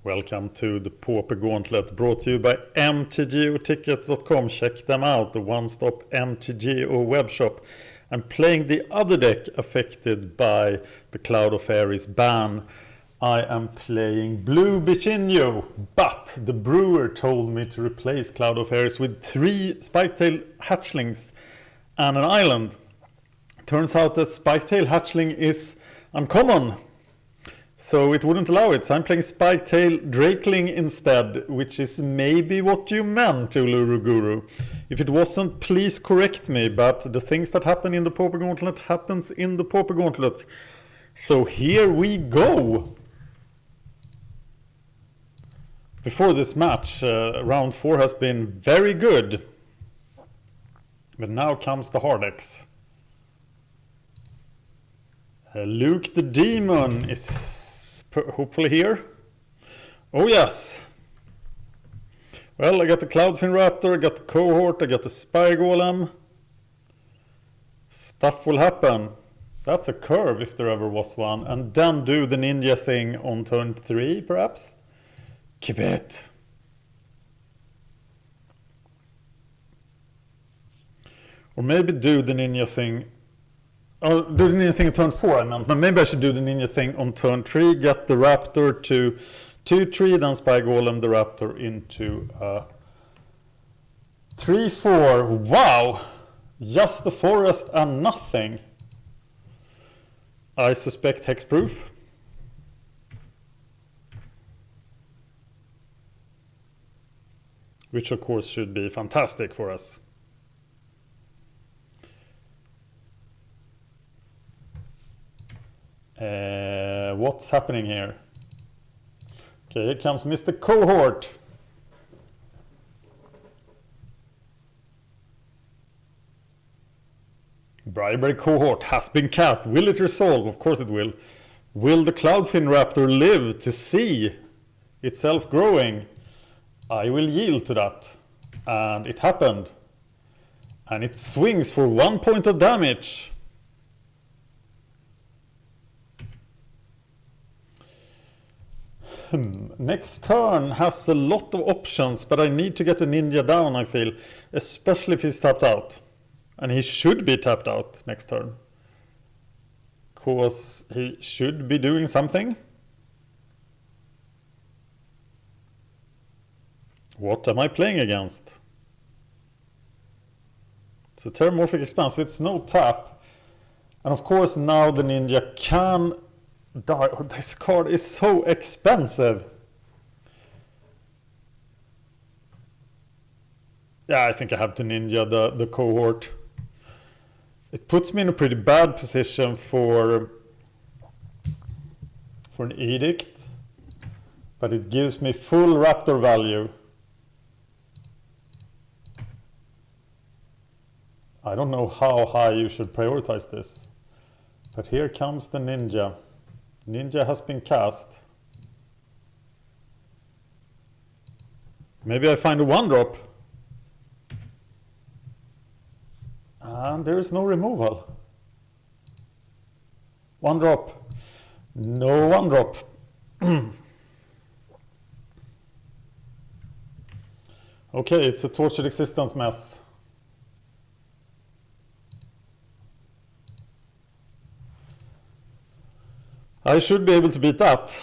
Welcome to the Pauper Gauntlet, brought to you by mtgotickets.com. Check them out, the one-stop MTGO webshop. I'm playing the other deck affected by the Cloud of Fairies ban. I am playing blue Bichinho, but the brewer told me to replace Cloud of Fairies with 3 Spiketail hatchlings and an island. Turns out that Spiketail hatchling is uncommon, so it wouldn't allow it. So I'm playing Spiketail Drakeling instead, which is maybe what you meant, Uluru Guru. If it wasn't, please correct me, but the things that happen in the Pauper Gauntlet happens in the Pauper Gauntlet. So here we go. Before this match, round 4 has been very good. But now comes the hard X. Luke the Demon is hopefully here. Oh yes! Well, I got the Cloudfin Raptor, I got the Cohort, I got the Spy Golem. Stuff will happen. That's a curve if there ever was one. And then do the ninja thing on turn 3 perhaps. Keep it. Or maybe do the ninja thing. Oh, do the ninja thing on turn 4 I meant. But maybe I should do the ninja thing on turn 3. Get the Raptor to 2-3, then Spy Golem the Raptor into 3-4. Wow! Just the forest and nothing. I suspect hexproof. Which of course should be fantastic for us. What's happening here? Okay, here comes Mr. Cohort. Bribery Cohort has been cast. Will it resolve? Of course it will. Will the Cloudfin Raptor live to see itself growing? I will yield to that. And it happened. And it swings for 1 point of damage. Next turn has a lot of options, but I need to get the ninja down, I feel. Especially if he's tapped out. And he should be tapped out next turn. Because he should be doing something. What am I playing against? It's a Terramorphic Expanse, so it's no tap. And of course now the ninja can die. Oh, this card is so expensive. Yeah, I think I have to ninja the Cohort. It puts me in a pretty bad position for an Edict. But it gives me full Raptor value. I don't know how high you should prioritize this. But here comes the ninja. Ninja has been cast. Maybe I find a 1-drop. And there is no removal. 1-drop. No 1-drop. Okay, it's a Tortured Existence mess. I should be able to beat that.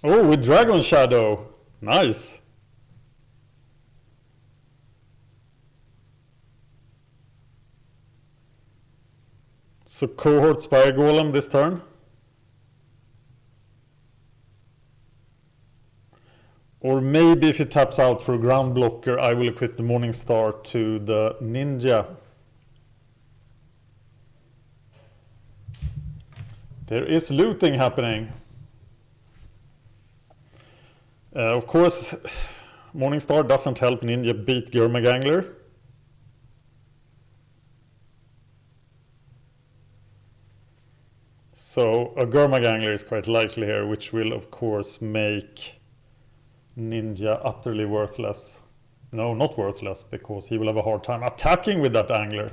Oh, with Dragon Shadow. Nice. So Cohort Spy Golem this turn. Or maybe if he taps out for a ground blocker, I will equip the Morningstar to the ninja. There is looting happening. Of course, Morningstar doesn't help Ninja beat Gurmagangler. So a Gurmagangler is quite likely here, which will of course make Ninja utterly worthless. No, not worthless, because he will have a hard time attacking with that Angler.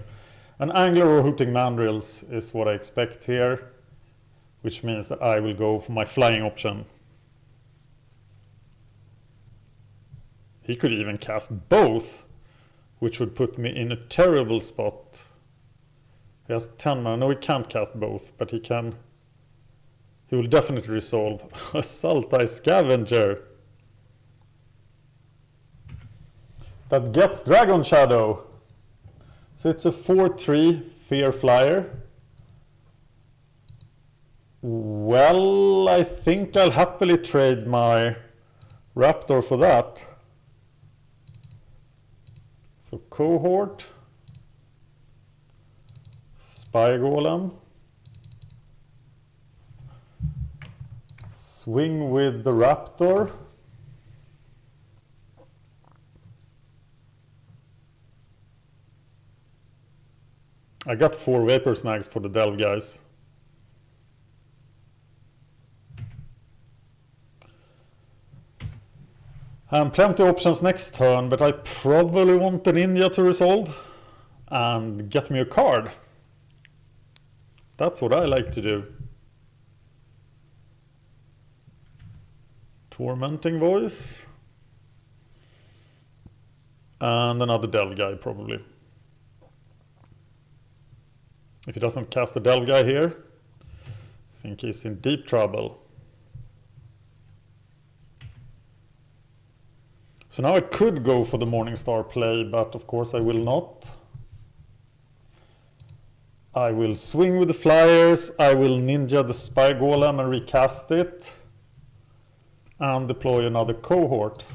An Angler or Hooting Mandrills is what I expect here. which means that I will go for my flying option. He could even cast both, which would put me in a terrible spot. He has 10 mana. No, he can't cast both, but he can. He will definitely resolve. A Sultai Scavenger that gets Dragon Shadow. So it's a 4/3 Fear Flyer. Well, I think I'll happily trade my Raptor for that. So Cohort, Spy Golem, swing with the Raptor. I got 4 Vapor Snags for the Delve, guys. Plenty of options next turn, but I probably want the Ninja to resolve and get me a card. That's what I like to do. Tormenting Voice. And another Delve guy, probably. If he doesn't cast the Delve guy here, I think he's in deep trouble. So now I could go for the Morningstar play, but of course I will not. I will swing with the Flyers, I will Ninja the Spy Golem and recast it, and deploy another Cohort.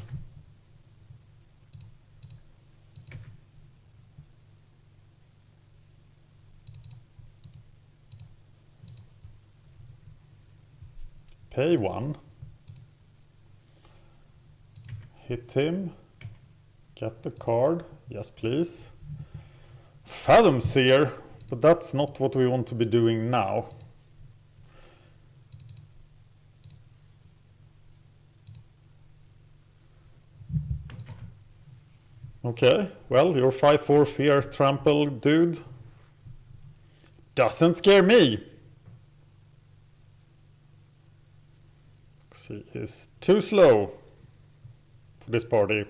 Pay 1. Hit him. Get the card. Yes, please. Fathom Seer, but that's not what we want to be doing now. Okay, well, your 5/4 Fear Trample dude doesn't scare me. See, he's too slow for this party.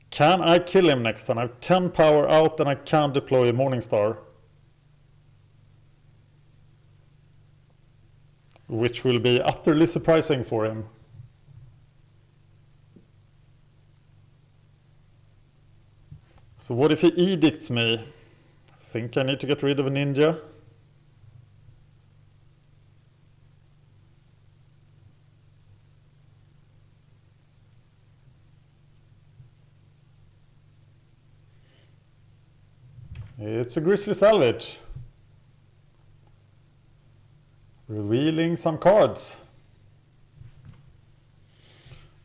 Can I kill him next turn? I have 10 power out and I can deploy a Morningstar, which will be utterly surprising for him. So what if he edicts me? I think I need to get rid of a Ninja. It's a Grizzly Salvage. Revealing some cards.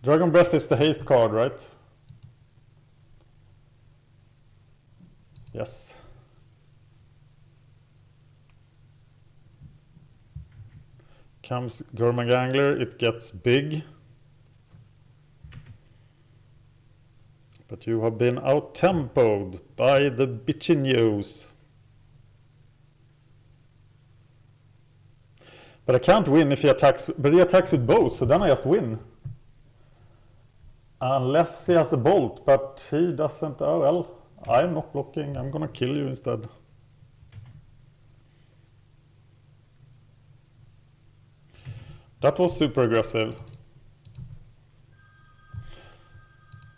Dragon Breath is the haste card, right? Yes. Comes Gurmagangler, it gets big. But you have been out-tempoed by the Bichinhos. But I can't win if he attacks, but he attacks with both, so then I just win. Unless he has a bolt, but he doesn't. Oh well, I'm not blocking, I'm gonna kill you instead. That was super aggressive.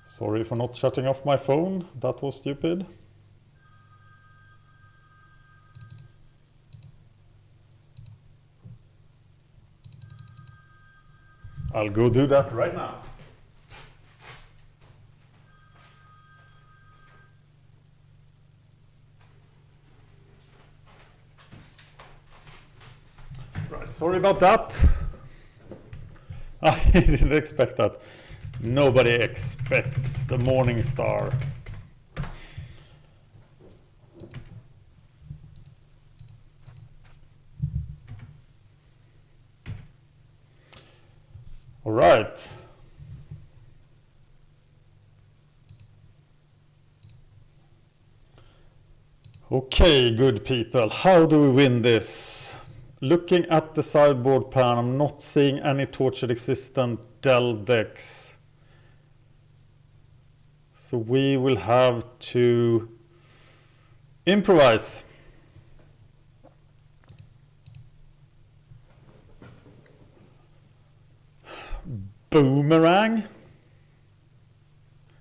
Sorry for not shutting off my phone, that was stupid. I'll go do that right now. Right, sorry about that. I didn't expect that. Nobody expects the Morningstar. All right. Okay, good people. How do we win this? Looking at the sideboard pan, I'm not seeing any Tortured Existent Del decks. So we will have to improvise. Boomerang.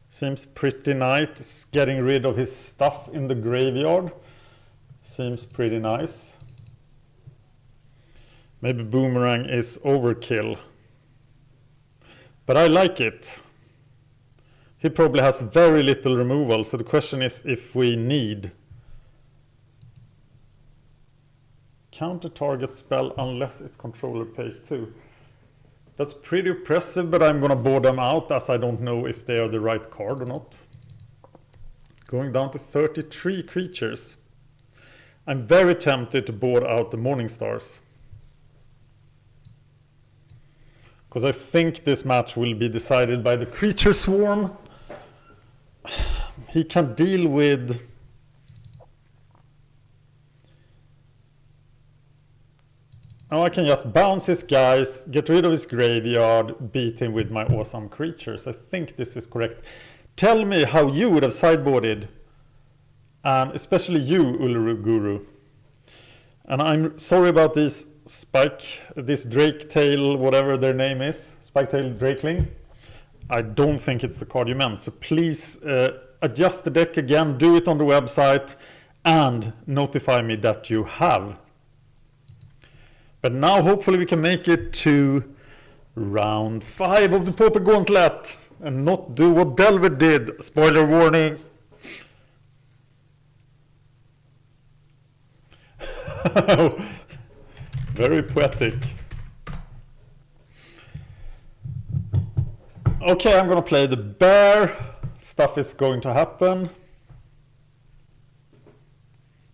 Seems pretty nice. Getting rid of his stuff in the graveyard. Seems pretty nice. Maybe Boomerang is overkill. But I like it. He probably has very little removal, so the question is if we need. Counter target spell unless its controller pays 2. That's pretty impressive, but I'm gonna board them out as I don't know if they are the right card or not. Going down to 33 creatures. I'm very tempted to board out the Morning Stars. Because I think this match will be decided by the creature swarm. He can deal with... Now I can just bounce his guys, get rid of his graveyard, beat him with my awesome creatures. I think this is correct. Tell me how you would have sideboarded. And especially you, Uluru Guru. And I'm sorry about this this Drake Tail, whatever their name is. Spike Tail Drakeling. I don't think it's the card you meant. So please adjust the deck again, do it on the website, and notify me that you have. But now hopefully we can make it to round 5 of the Pauper Gauntlet and not do what Delver did. Spoiler warning. Very poetic. Okay, I'm gonna play the bear. Stuff is going to happen.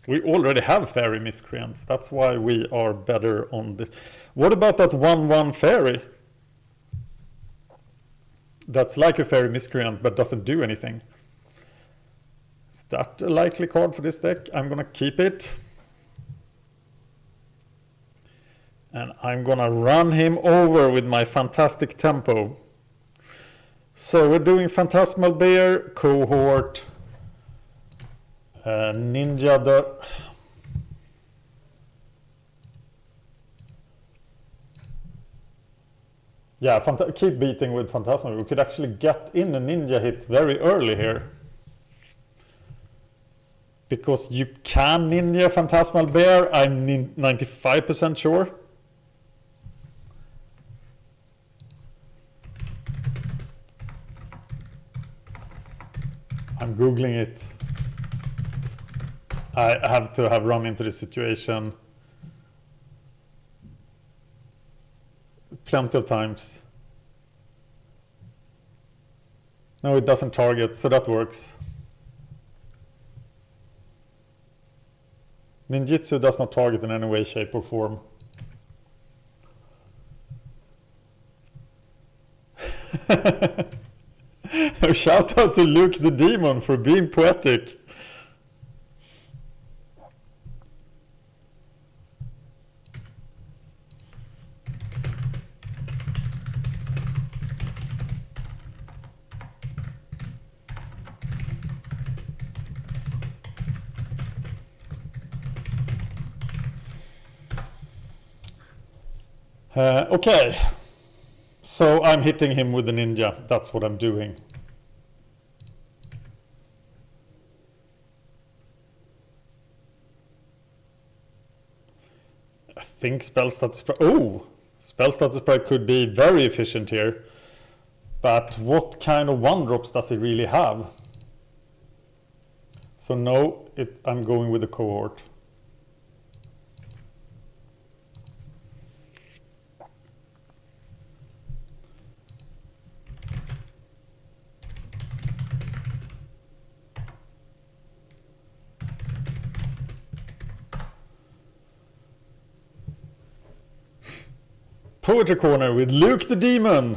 We already have fairy miscreants. That's why we are better on this. What about that 1/1 fairy? That's like a fairy miscreant but doesn't do anything. Is that a likely card for this deck? I'm gonna keep it. And I'm gonna run him over with my fantastic tempo. So we're doing Phantasmal Bear, Cohort, Ninja the... Yeah, keep beating with Phantasmal. We could actually get in a Ninja hit very early here. Because you can Ninja Phantasmal Bear, I'm 95% sure. I'm Googling it. I have to have run into this situation plenty of times. No, it doesn't target, so that works. Ninjutsu does not target in any way, shape, or form. Shout out to Luke the Demon for being poetic. Okay, so I'm hitting him with the ninja. That's what I'm doing. I think spell status sprite could be very efficient here. But what kind of 1-drops does he really have? So no, I'm going with the Cohort. Poetry Corner with Luke the Demon.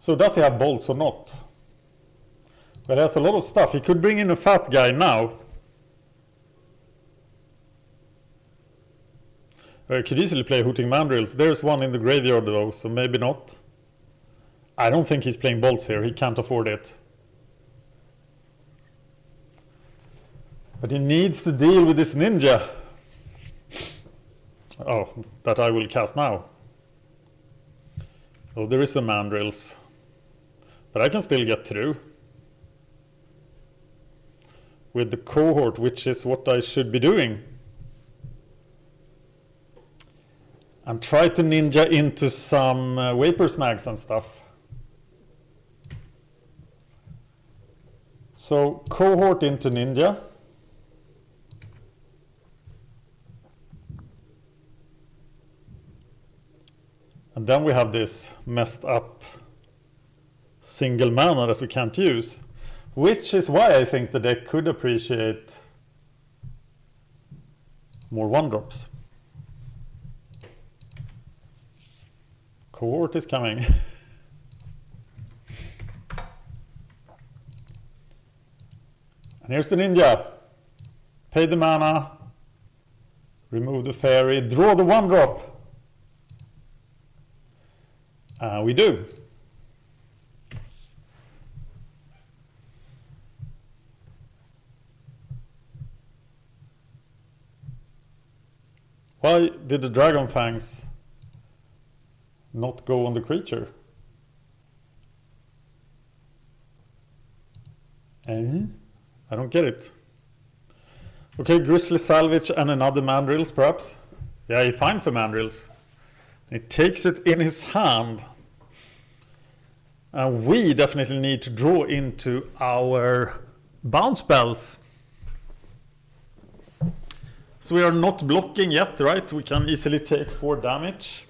So does he have bolts or not? Well, he has a lot of stuff. He could bring in a fat guy now. He could easily play Hooting Mandrills. There's one in the graveyard though, so maybe not. I don't think he's playing bolts here. He can't afford it. But he needs to deal with this ninja. Oh, that I will cast now. Oh, there is a Mandrills. But I can still get through. With the cohort, which is what I should be doing. And try to ninja into some vapor snags and stuff. So cohort into ninja. And then we have this messed up single mana that we can't use. Which is why I think the deck could appreciate more 1-drops. Cohort is coming. And here's the ninja. Pay the mana. Remove the fairy. Draw the 1-drop. We do. Why did the Dragon Fangs not go on the creature? I don't get it. Okay, Grizzly Salvage and another Mandrills perhaps. Yeah, he finds a Mandrills. He takes it in his hand. And we definitely need to draw into our bounce spells. So we are not blocking yet, right? We can easily take 4 damage.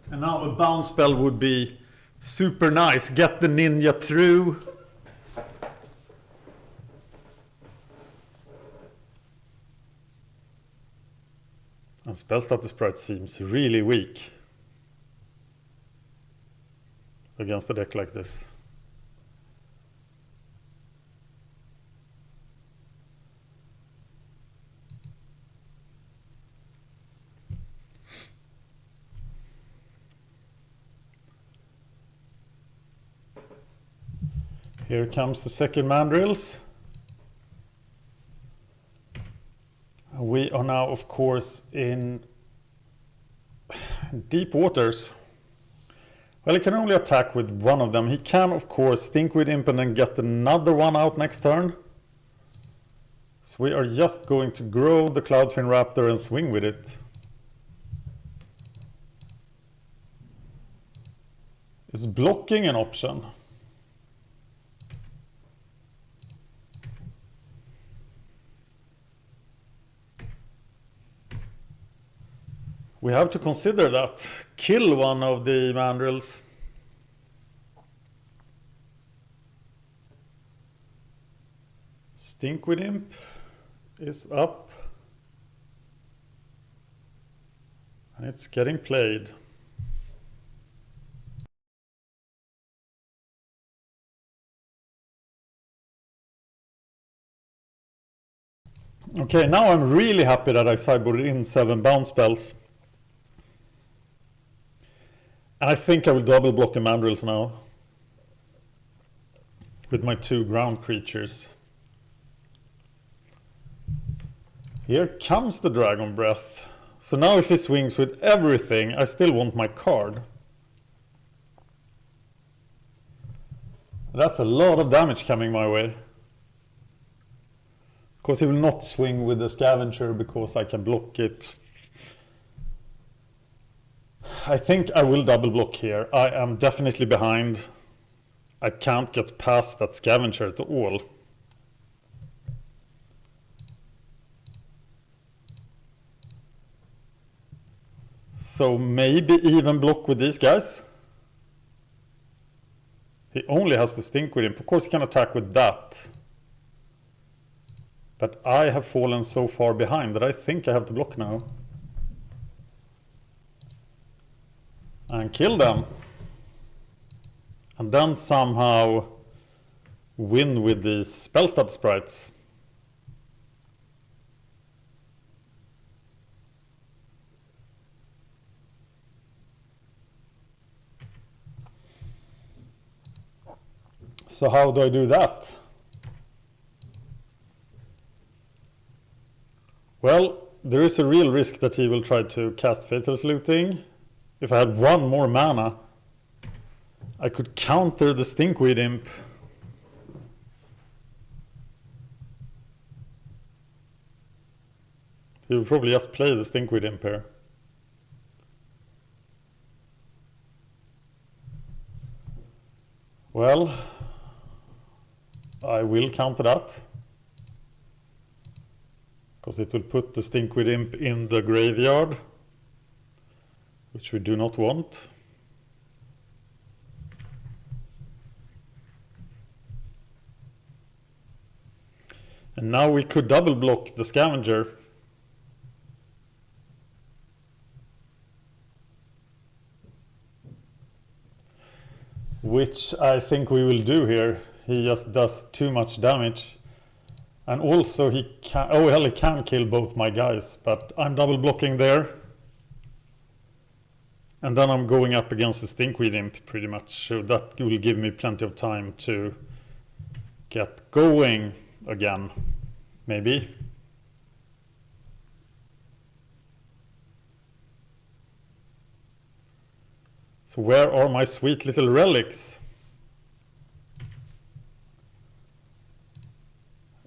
And now a bounce spell would be super nice. Get the ninja through. And Spellstatus Sprite seems really weak against a deck like this. Here comes the second Mandrills. We are now, of course, in deep waters. Well, he can only attack with one of them. He can, of course, Stinkweed Imp and then get another one out next turn. So we are just going to grow the Cloudfin Raptor and swing with it. Is blocking an option? We have to consider that. Kill one of the Mandrills. Stinkweed Imp is up. And it's getting played. Okay, now I'm really happy that I sideboarded in 7 bounce spells. And I think I will double block the Mandrills now. With my 2 ground creatures. Here comes the Dragon Breath. So now if he swings with everything, I still want my card. That's a lot of damage coming my way. Of course he will not swing with the Scavenger because I can block it. I think I will double block here. I am definitely behind. I can't get past that Scavenger at all. So maybe even block with these guys. He only has to Stinkweed Imp. Of course he can attack with that. But I have fallen so far behind that I think I have to block now. And kill them. And then somehow win with these spell stat sprites. So how do I do that? Well, there is a real risk that he will try to cast Fatalist Looting. If I had one more mana, I could counter the Stinkweed Imp. He will probably just play the Stinkweed Imp here. Well, I will counter that. Because it will put the Stinkweed Imp in the graveyard, which we do not want. And now we could double block the Scavenger. Which I think we will do here. He just does too much damage. And also he can, oh well, he can kill both my guys, but I'm double blocking there. And then I'm going up against the Stinkweed Imp pretty much, so that will give me plenty of time to get going again, maybe. So where are my sweet little relics?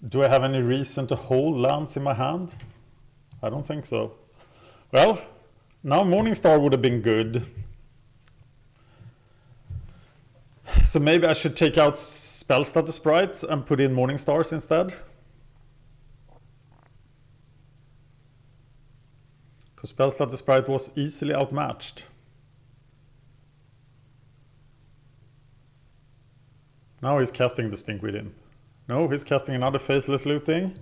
Do I have any reason to hold lands in my hand? I don't think so. Well, now Morningstar would have been good. So maybe I should take out Spell Status Sprites and put in Morningstars instead. Because Spell Status Sprite was easily outmatched. Now he's casting the Stinkweed Imp. No, he's casting another Faceless Looting.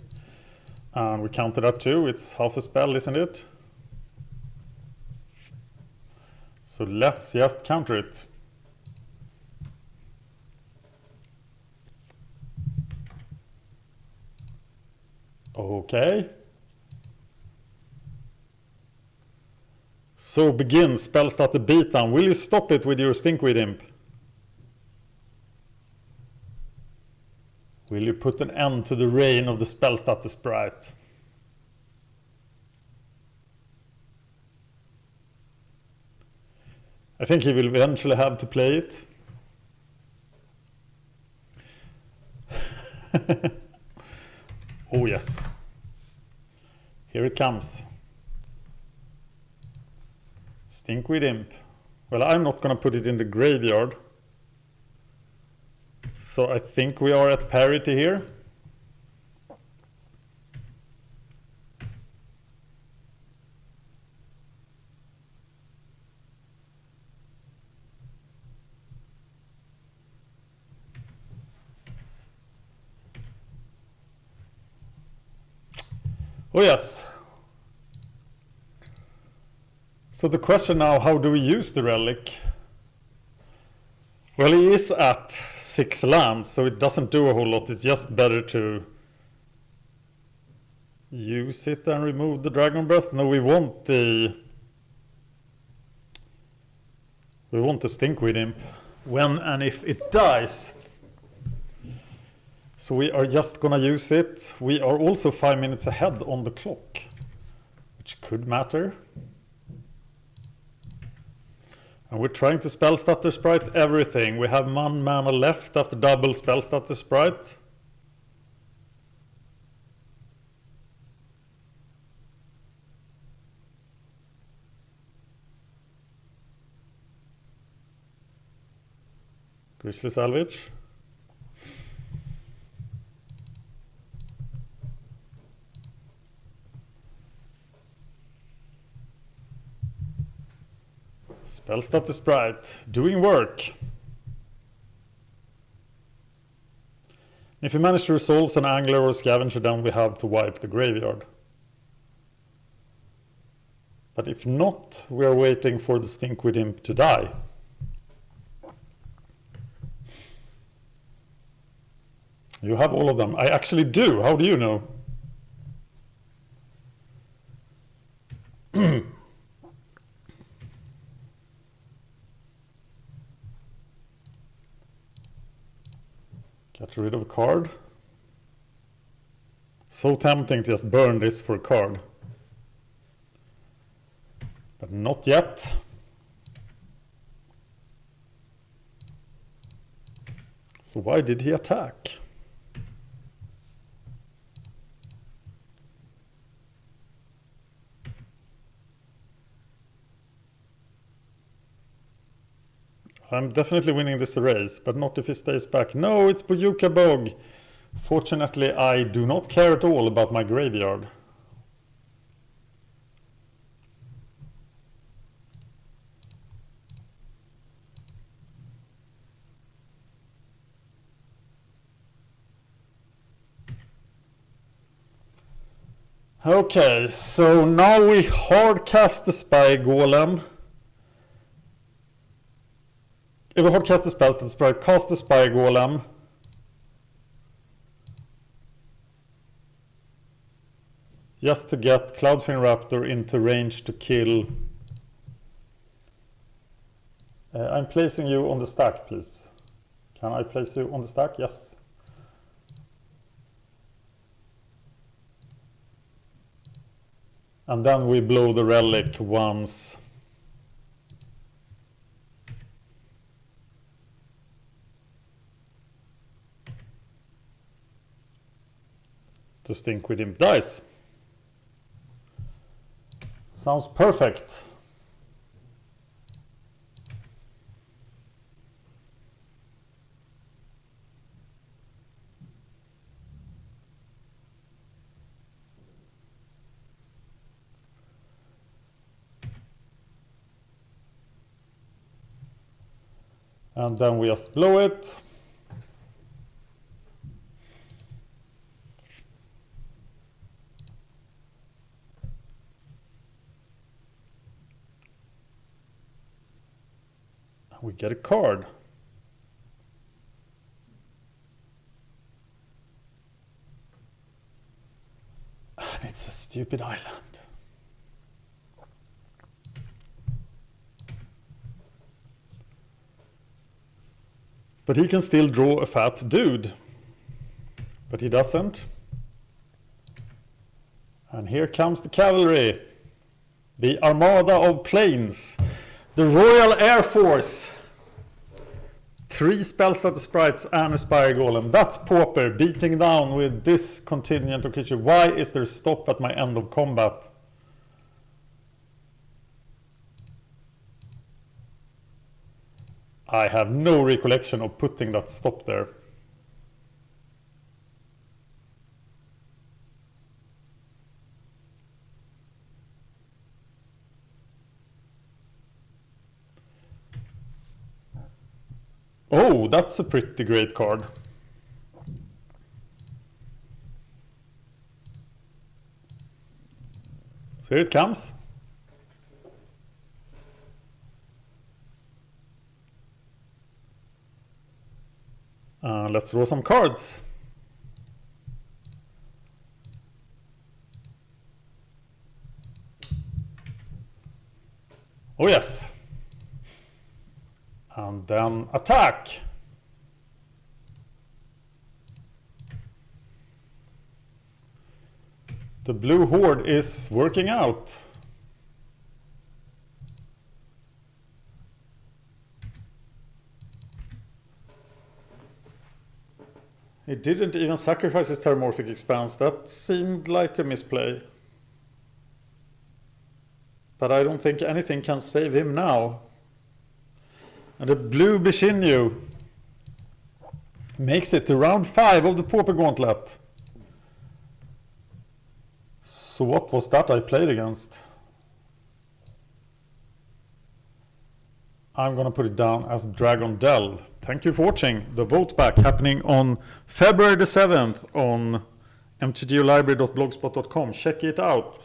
And we counter that too. It's half a spell, isn't it? So let's just counter it. Okay. So begin Spellstat the beatdown. Will you stop it with your Stinkweed Imp? Will you put an end to the reign of the Spellstat the Sprite? I think he will eventually have to play it. Oh yes. Here it comes. Stinkweed Imp. Well, I'm not going to put it in the graveyard. So I think we are at parity here. Oh yes. So the question now, how do we use the relic? Well, he is at 6 lands, so it doesn't do a whole lot. It's just better to use it and remove the Dragon Breath. No, we want the Stinkweed Imp when and if it dies. So we are just gonna use it. We are also 5 minutes ahead on the clock, which could matter. And we're trying to Spellstat the Sprite everything. We have 1 mana left after double Spellstat the Sprite. Grizzly Salvage. Spellstat the Sprite, doing work. If we manage to resolve an angler or scavenger, then we have to wipe the graveyard. But if not, we are waiting for the Stinkweed Imp to die. You have all of them. I actually do. How do you know? Get rid of a card. So tempting to just burn this for a card. But not yet. So why did he attack? I'm definitely winning this race, but not if he stays back. No, it's Bojuka Bog. Fortunately, I do not care at all about my graveyard. Okay, so now we hard cast the Spy Golem. If we hard cast the spells, let's cast the Spy Golem. Just to get Cloudfin Raptor into range to kill. I'm placing you on the stack, please. Can I place you on the stack? Yes. And then we blow the relic once. The Stinkweed Imp dies. Sounds perfect. And then we just blow it. We get a card. And it's a stupid island. But he can still draw a fat dude. But he doesn't. And here comes the cavalry. The Armada of Plains. The Royal Air Force. 3 spell-status sprites and a Spire Golem. That's Pauper beating down with this contingent of creature. Why is there a stop at my end of combat? I have no recollection of putting that stop there. Oh, that's a pretty great card. So here it comes. Let's draw some cards. Oh yes. And then attack. The blue horde is working out. He didn't even sacrifice his Terramorphic Expanse. That seemed like a misplay. But I don't think anything can save him now. And the blue Bichinho makes it to round 5 of the Pauper Gauntlet. So what was that I played against? I'm gonna put it down as Dragon Delve. Thank you for watching. The vote back happening on February the 7th on mtgolibrary.blogspot.com. Check it out.